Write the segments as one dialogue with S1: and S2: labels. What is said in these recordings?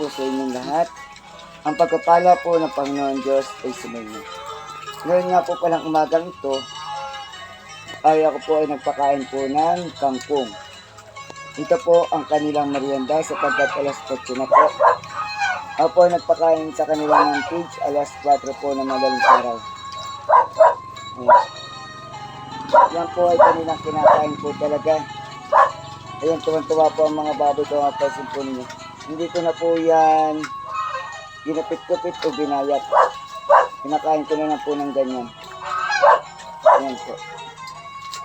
S1: po sa inyong lahat. Ang pagpapala po ng Panginoon Diyos ay sumainyo. Ngayon nga po palang umagang ito, ay ako po ay nagpakain po ng kangkong. Ito po ang kanilang merienda sapagkat alas 8 na po. Ako po ay nagpakain sa kanilang ng page alas 4 po na madaling araw. Yan po ay kanilang kinakain po talaga. Ayan, tuwan-tuwa po ang mga baboy ko, mga person po ninyo. Hindi ko na po yan ginapit-kupit o binayat. Kinakain ko na lang po ng ganyan. Ayan po.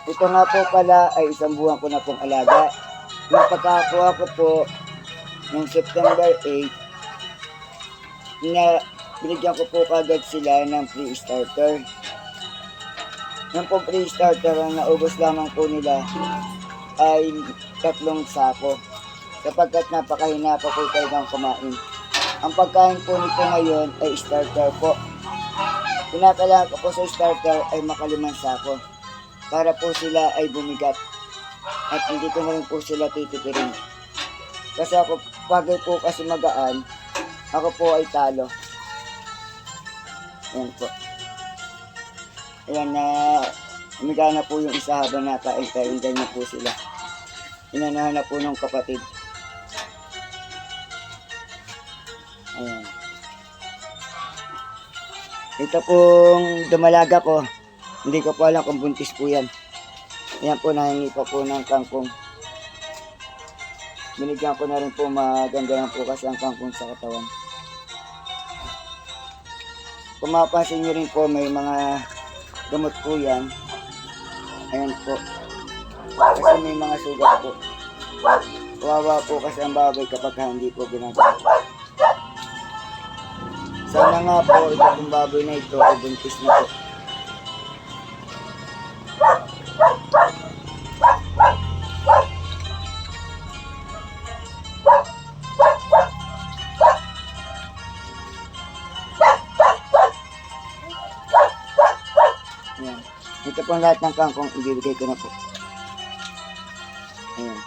S1: Ito nga po pala ay 1 buwan ko na pong alaga. Nung pagkakakuha ko po noong September 8, na binigyan ko po kagad sila ng free starter. Yung po free starter, ang naubos lamang po nila ay 3 sako. Sapagkat napakahina pa po talagang kumain. Ang pagkain po nito ngayon ay starter po. Pinakailangan ko po sa starter ay makalimang sako. Para po sila ay bumigat. At hindi ko na rin po sila titipirin. Kasi ako, pagay po kasi magaan, ako po ay talo. Ayan po. Ayan na, umiga na po yung isa habang nakain ganyan po sila. Inanahan na po ng kapatid. Ayan. Ito pong dumalaga ko. Hindi ko po alam kung buntis po yan. Ayan po, nahingi pa po ng kangkong. Binigyan ko na rin po, maganda lang po kasi ang kangkong sa katawan. Kung mapapansin nyo rin po, may mga gamot po yan. Ayan po. Kasi may mga sugat po. Kawawa po kasi ang baboy kapag hindi po ginagawa. Sana nga po, itong baboy na ito ay buntis na po. Ayan. Ito po lahat ng kangkong ibibigay ko na po. Ayan.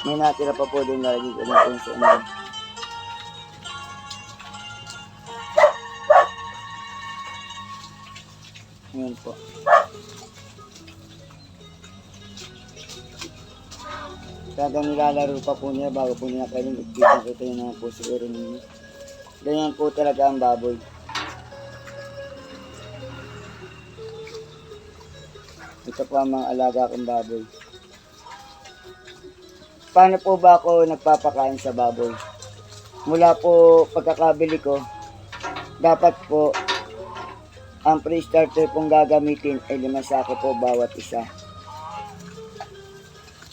S1: May natira pa po din lagi ko na po sa inyo. Ayan po. Talagang nilalaro pa po niya bago po niya kainin. Ito yun naman po siguro ninyo. Ganyan po talaga ang baboy. Ito po ang mga alaga kong baboy. Paano po ba ako nagpapakain sa baboy? Mula po pagkakabili ko, dapat po ang pre-starter pong gagamitin ay 5 sako po bawat isa.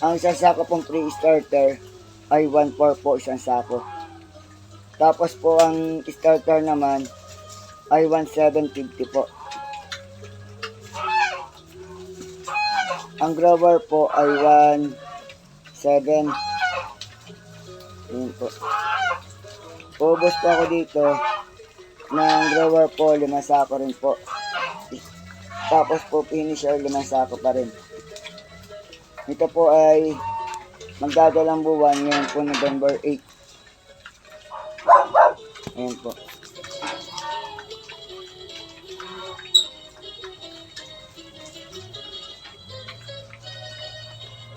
S1: Ang 1 sako pong pre-starter ay 1/4 po 1 sako. Tapos po ang starter naman ay 1/750 po. Ang grower po ay 1/7. Ayan po. Ubos po ako dito ng grower po, 5 sako rin po. Tapos po finisher, 5 sako pa rin. Ito po ay magdadalang buwan ngayon po November 8. Ayan po.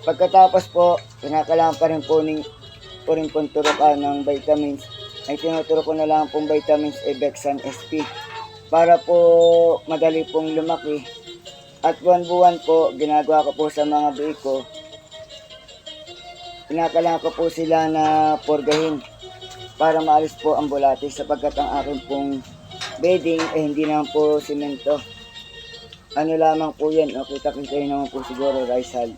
S1: Pagkatapos po, kinakailangan pa rin po pong turukan ng vitamins. Ay tinuturo ko na lang pong vitamins Ebexan SP para po madali pong lumaki. At buwan-buwan po, ginagawa ko po sa mga biik ko. Kinakailangan ko po sila na purgahin para maalis po ang bulate sapagkat ang akin pong bedding ay hindi naman po simento. Ano lamang po yan, o kita-kita yun naman po siguro rice hull.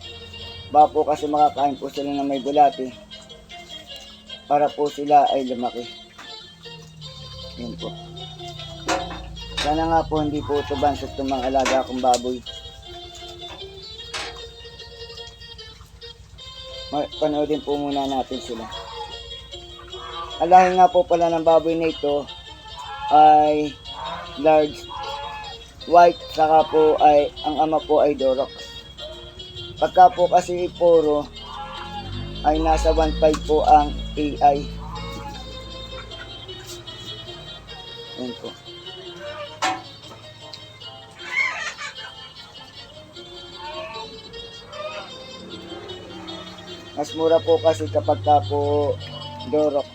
S1: Baka po kasi makakain po sila na may bulate para po sila ay lumaki. Yan po. Sana nga po hindi po ito bansot ng mga alaga kong baboy. Panoodin po muna natin sila. Alahin nga po pala ng baboy na ito ay large white, saka po ay ang ama po ay Duroc. Pagka po kasi puro ay nasa 1.5 po ang AI. Ayan po. Mas mura po kasi kapag ka po Dorok.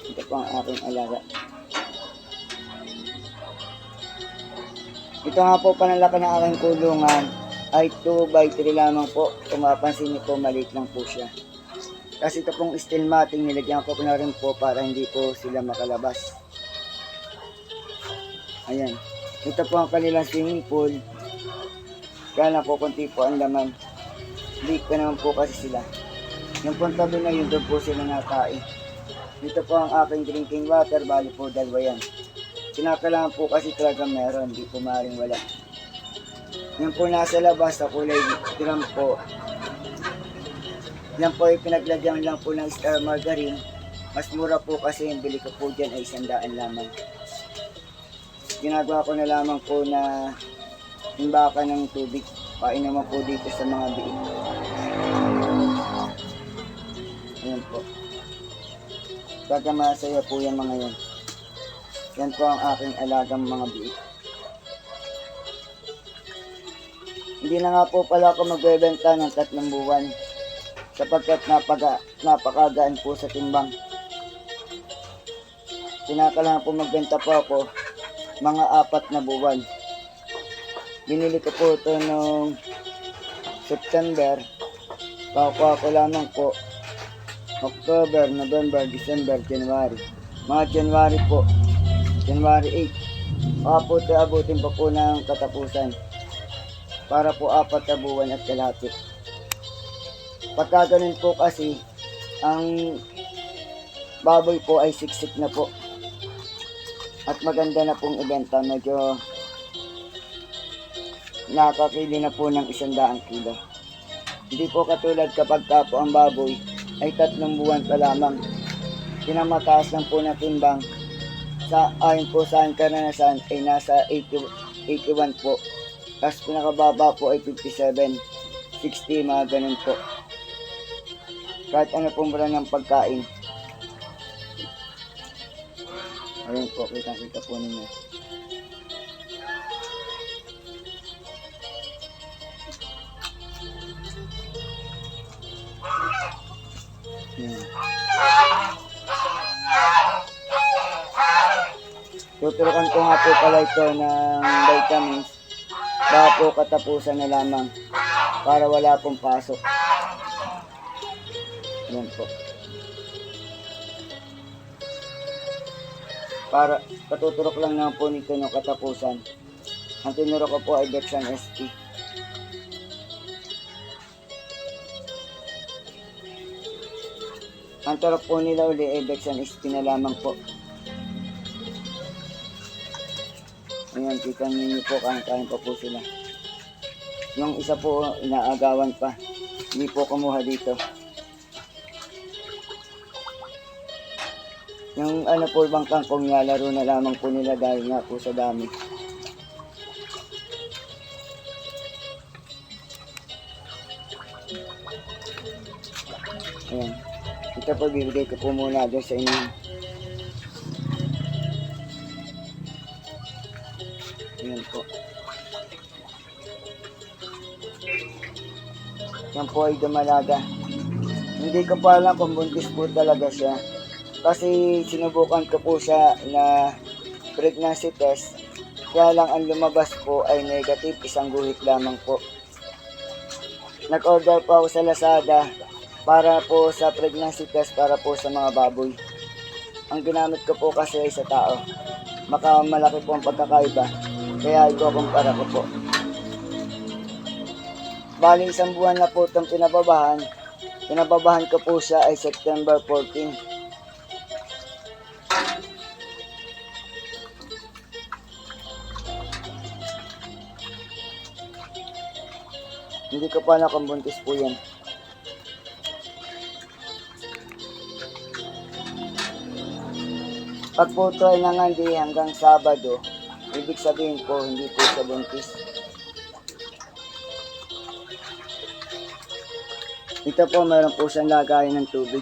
S1: Ito po ang aking alaga. Ito nga po panalaki ng aking kulungan ay 2x3 lamang po. Kung mapansin niyo po, maliit lang po siya. Kasi ito pong steel matting, nilagyan ko na rin po para hindi po sila makalabas. Ayan. Ito po ang kanilang swimming pool. Kaya lang po, konti po ang laman. Leak pa naman po kasi sila. Yung pong tabi na yun, doon po sila nakain. Dito po ang aking drinking water, bali po dalawa yan. Kinakailangan po kasi talaga meron, hindi po maaaring wala. Yan po nasa labas sa kulay drum po. Yan po ay pinaglagyan lang po ng Star Margarine. Mas mura po kasi yung bili ko po dyan ay 100 lamang. Ginagawa ko na lamang po na himbaka ng tubig. Pain naman po dito sa mga biik. Ayan po. Baga masaya po yung mga yan. Yan po ang aking alagang mga biik. Hindi na nga po pala ako magbebenta ng 3 buwan sapagkat napakagaan po sa timbang. Kinakailangan po magbenta po ako mga 4 na buwan. Binili ko po ito noong September. Pakuha ko lamang po October, November, December, January. Mga January po. January 8. Baka po ito abutin pa po ng katapusan. Para po 4 na buwan at kalahati. Pagka ganun po kasi, ang baboy po ay siksik na po. At maganda na pong ibenta. Medyo nakakili na po ng 100 kilo. Hindi po katulad kapag po ang baboy ay 3 buwan pa lamang. Pinamataas lang po na timbang. Sa ayon po sa karanasan ay nasa 81 po. Tapos pinakababa po ay 57, 60, mga ganun po. Kahit ano pong brand ng pagkain. Ayun po, kita po ninyo. Yan. Tuturukan ko nga po pala ito ng vitamins. Baka po katapusan na lamang para wala pong pasok. Yan po. Para katuturok lang naman po nito ng katapusan. Ang tinuro ko po ay Dexan ST. Ang turok po nila uli ay Dexan ST na lamang po. Ayan, kita ninyo po, kain pa po sila. Yung isa po, inaagawan pa. Hindi po kumuha dito. Yung ano po, ibang kangkong nilalaro na lamang po nila dahil nga po sa dami. Ayan. Ito po, bibigay ko po muna doon sa inyo. Ayan po. Yan po ay dumalaga. Hindi ko pa alam kung buntis po talaga siya. Kasi sinubukan ko po siya na pregnancy test. Kaya lang ang lumabas po ay negative, 1 guhit lamang po. Nag-order po ako sa Lazada para po sa pregnancy test para po sa mga baboy. Ang ginamit ko po kasi ay sa tao. Malaki po ang pagkakaiba. Kaya ikukumpara ko po. Bali 1 buwan na po itong pinababahan. Pinababahan ko po siya ay September 14. Hindi ko pa nakambuntis po yan. Pag po ito ay nangandi hanggang Sabado, ibig sabihin po hindi po siya buntis. Ito po, meron po siyang lagayan ng tubig.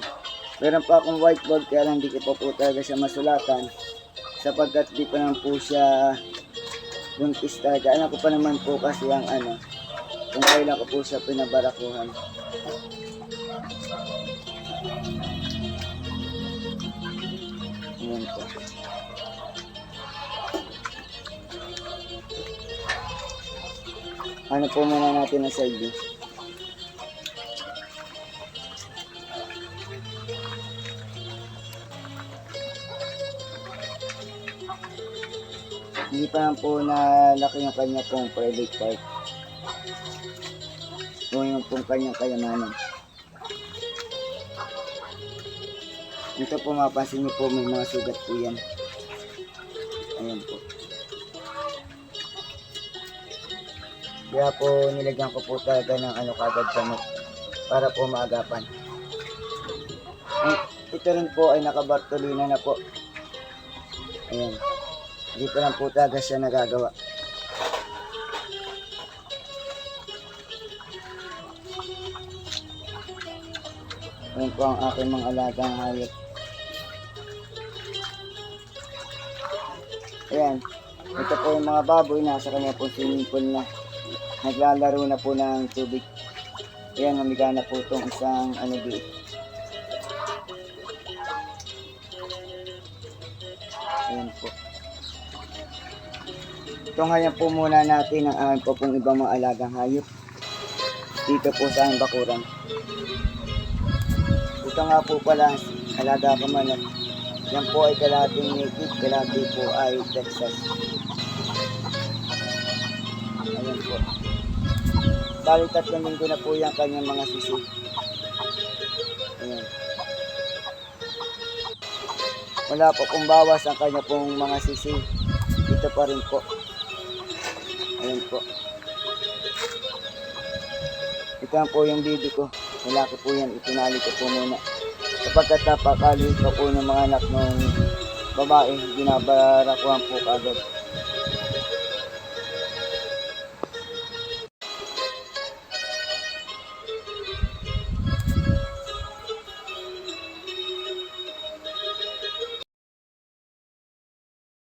S1: Meron pa akong whiteboard kaya lang hindi ko pa po talaga siya masulatan sapagkat di pa naman po siya buntis talaga. Alam ko pa naman po kasi ang kung kailan ko po siya pinabarakuhan. Ayan po. Ano po muna natin na side. Hindi pa lang po nalaki yung kanya pong private part. O yung pong kanyang kayamanan. Ito po mapansin niyo po may mga sugat po yan. Ayan po. Kaya po nilagyan ko po talaga ng kagad gamot para po maagapan. Ito rin po ay nakabartolina na po. Ayan. Hindi pa lang po talaga siya nagagawa. Ayan po ang aking mga alagang hayop. Ayan. Ito po yung mga baboy. Nasa kanya po swimming pool na. Naglalaro na po ng tubig. Ayan, mamiga na po itong isang di. Ayan po. Tunghayan po muna natin ang aking po pong ibang mga alagang hayop. Dito po sa aming bakuran. Ito nga po pala, alaga ko manok. Yan po ay kalating native, kalati po ay Texas. Ayan po. Bali 3 linggo na po yung kanyang mga sisi. Ayan. Wala po kung bawas ang kanya pong mga sisi. Ito pa rin po. Ayan po. Ito po yung baby ko. Malaki po yan. Itinali ko po muna. Kapag napakaliit pa po ng mga anak ng babae, binabarakuhan po kagad.